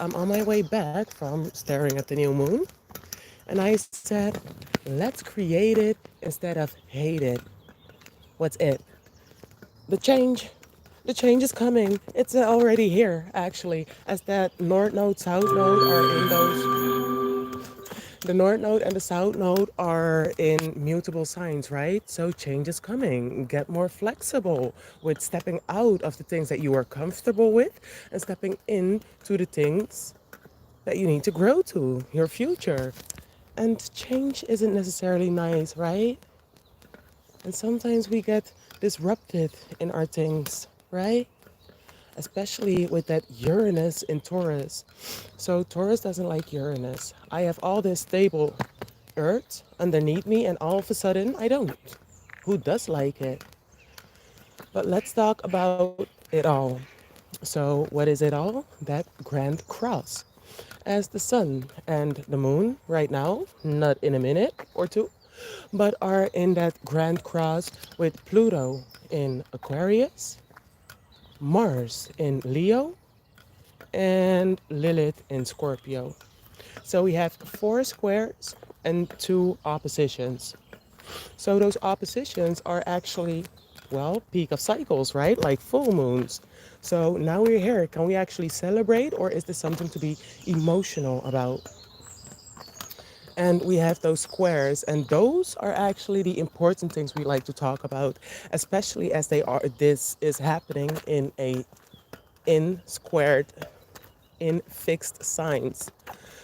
I'm on my way back from staring at the new moon, and I said, let's create it instead of hate it. What's it? The change. The change is coming. It's already here, actually, as that North Node, South Node are in those. The North Node and the South Node are in mutable signs, right? So change is coming. Get more flexible with stepping out of the things that you are comfortable with and stepping into the things that you need to grow to, your future. And change isn't necessarily nice, right? And sometimes we get disrupted in our things, right? Especially with that Uranus in Taurus. So Taurus doesn't like Uranus. I have all this stable earth underneath me, and all of a sudden I don't. Who does like it? But let's talk about it all. So, what is it all? That grand cross. As the sun and the moon right now, not in a minute or two, but are in that grand cross with Pluto in Aquarius, Mars in Leo, and Lilith in Scorpio. So we have four squares and two oppositions. So those oppositions are actually, well, peak of cycles, right? Like full moons. So now we're here. Can we actually celebrate, or is this something to be emotional about? And we have those squares, and those are actually the important things we like to talk about, especially as they are. This is happening in a in squared in fixed signs.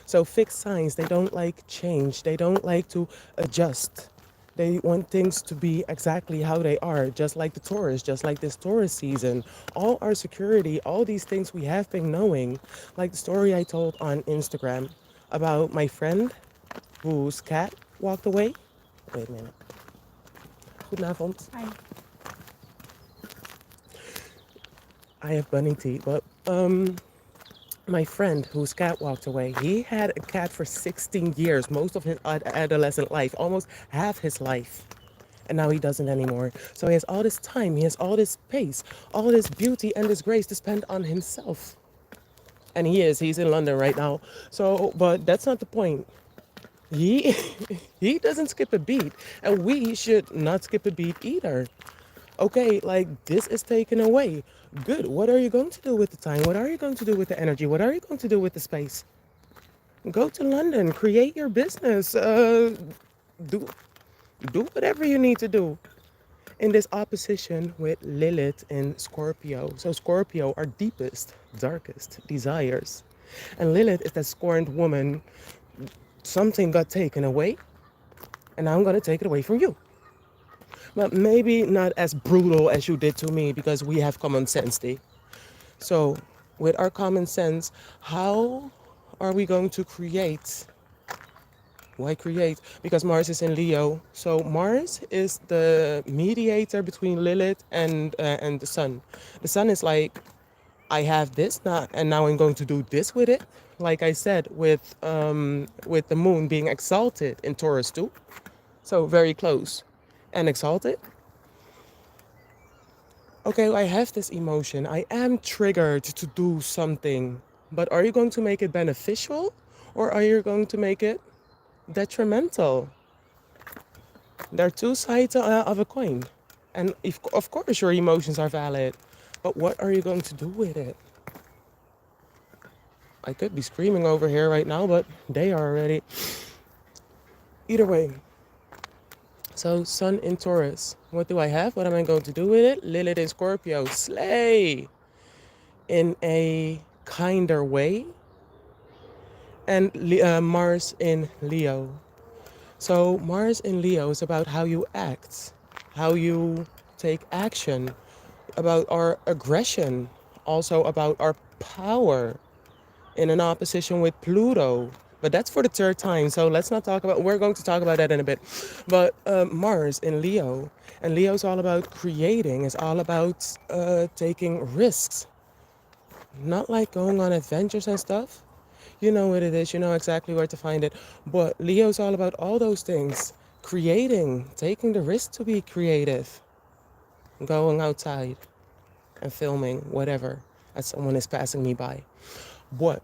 So fixed signs, they don't like change. They don't like to adjust. They want things to be exactly how they are, just like the Taurus, just like this Taurus season. All our security, all these things we have been knowing, like the story I told on Instagram about my friend whose cat walked away. Wait a minute. Goedenavond. Hi. I have bunny teeth, but my friend whose cat walked away, he had a cat for 16 years, most of his adolescent life, almost half his life. And now he doesn't anymore. So he has all this time, he has all this space, all this beauty and this grace to spend on himself. And he's in London right now. So, but that's not the point. He he doesn't skip a beat, and we should not skip a beat either. Okay, like this is taken away. Good. What are you going to do with the time? What are you going to do with the energy? What are you going to do with the space? Go to London, create your business, do do whatever you need to do. In this opposition with Lilith and Scorpio. So Scorpio, our deepest, darkest desires. And Lilith is that scorned woman. Something got taken away, and I'm gonna take it away from you. But maybe not as brutal as you did to me, because we have common sense, D. So, with our common sense, how are we going to create? Why create? Because Mars is in Leo. So Mars is the mediator between Lilith and the Sun. The Sun is like, I have this now, and now I'm going to do this with it. Like I said, with the Moon being exalted in Taurus too, so very close, and exalted. Okay, I have this emotion. I am triggered to do something, but are you going to make it beneficial, or are you going to make it detrimental? There are two sides of a coin. And if, of course your emotions are valid, but what are you going to do with it? I could be screaming over here right now, but they are already. Either way. So Sun in Taurus. What do I have? What am I going to do with it? Lilith in Scorpio. Slay! In a kinder way. And Mars in Leo. So Mars in Leo is about how you act, how you take action, about our aggression, also about our power, in an opposition with Pluto. But that's for the third time, so let's not talk about. We're going to talk about that in a bit. But Mars in Leo, and Leo is all about creating. It's all about taking risks, not like going on adventures and stuff. You know what it is. You know exactly where to find it. But Leo's all about all those things: creating, taking the risk to be creative, going outside and filming whatever as someone is passing me by. What?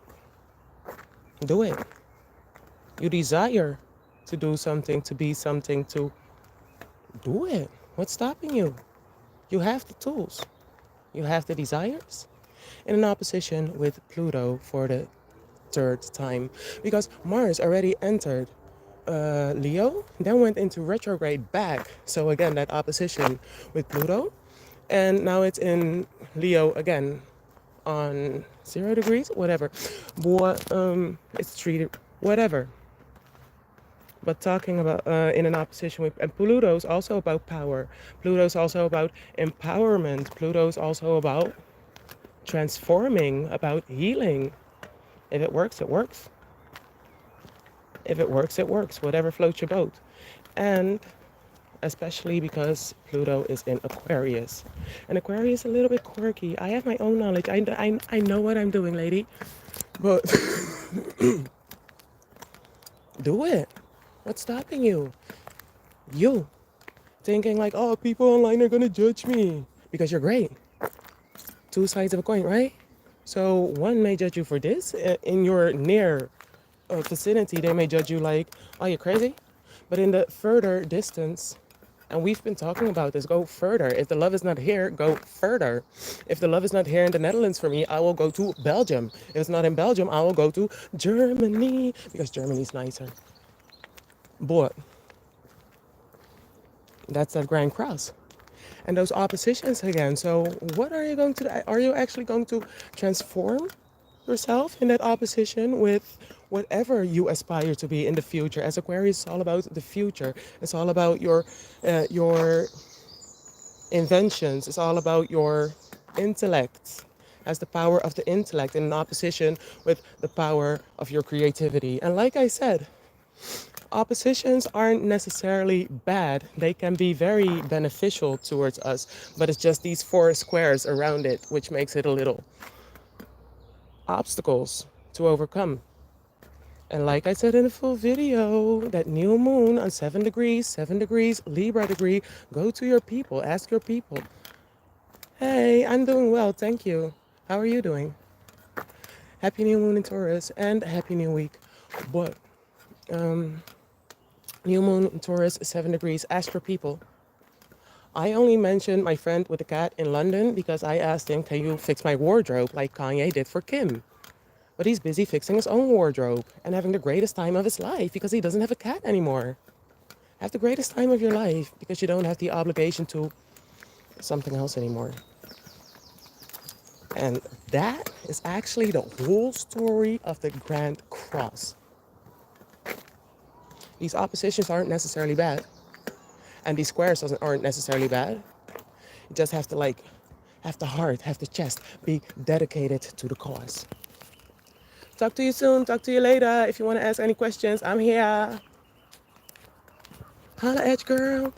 Do it. You desire to do something, to be something, to do it. What's stopping you? You have the tools. You have the desires. In an opposition with Pluto for the third time. Because Mars already entered Leo, then went into retrograde back. So again, that opposition with Pluto. And now it's in Leo again on 0 degrees, whatever. But it's treated, whatever. But talking about in an opposition with, and Pluto's also about power. Pluto's also about empowerment. Pluto's also about transforming, about healing. If it works, it works. If it works, it works. Whatever floats your boat. And especially because Pluto is in Aquarius. And Aquarius is a little bit quirky. I have my own knowledge. I know what I'm doing, lady. But do it. What's stopping you? You. Thinking like, oh, people online are going to judge me. Because you're great. Two sides of a coin, right? So one may judge you for this. In your near vicinity, they may judge you like, oh, you're crazy. But in the further distance, and we've been talking about this, go further. If the love is not here, go further. If the love is not here in the Netherlands for me, I will go to Belgium. If it's not in Belgium, I will go to Germany because Germany's nicer. But that's that Grand Cross. And those oppositions again. So what are you going to, are you actually going to transform yourself in that opposition with whatever you aspire to be in the future? As Aquarius, it's all about the future. It's all about your inventions. It's all about your intellect, as the power of the intellect in opposition with the power of your creativity. And like I said, oppositions aren't necessarily bad. They can be very beneficial towards us, but it's just these four squares around it which makes it a little obstacles to overcome. And like I said in the full video, that new moon on 7 degrees, Libra degree, go to your people, ask your people. Hey, I'm doing well, thank you. How are you doing? Happy new moon in Taurus and happy new week. But new moon in Taurus, 7 degrees, ask your people. I only mentioned my friend with the cat in London because I asked him, can you fix my wardrobe like Kanye did for Kim? But he's busy fixing his own wardrobe and having the greatest time of his life because he doesn't have a cat anymore. Have the greatest time of your life because you don't have the obligation to something else anymore. And that is actually the whole story of the Grand Cross. These oppositions aren't necessarily bad. And these squares aren't necessarily bad. You just have to have the heart, have the chest, be dedicated to the cause. Talk to you soon, talk to you later. If you want to ask any questions, I'm here. Holla at you, girl.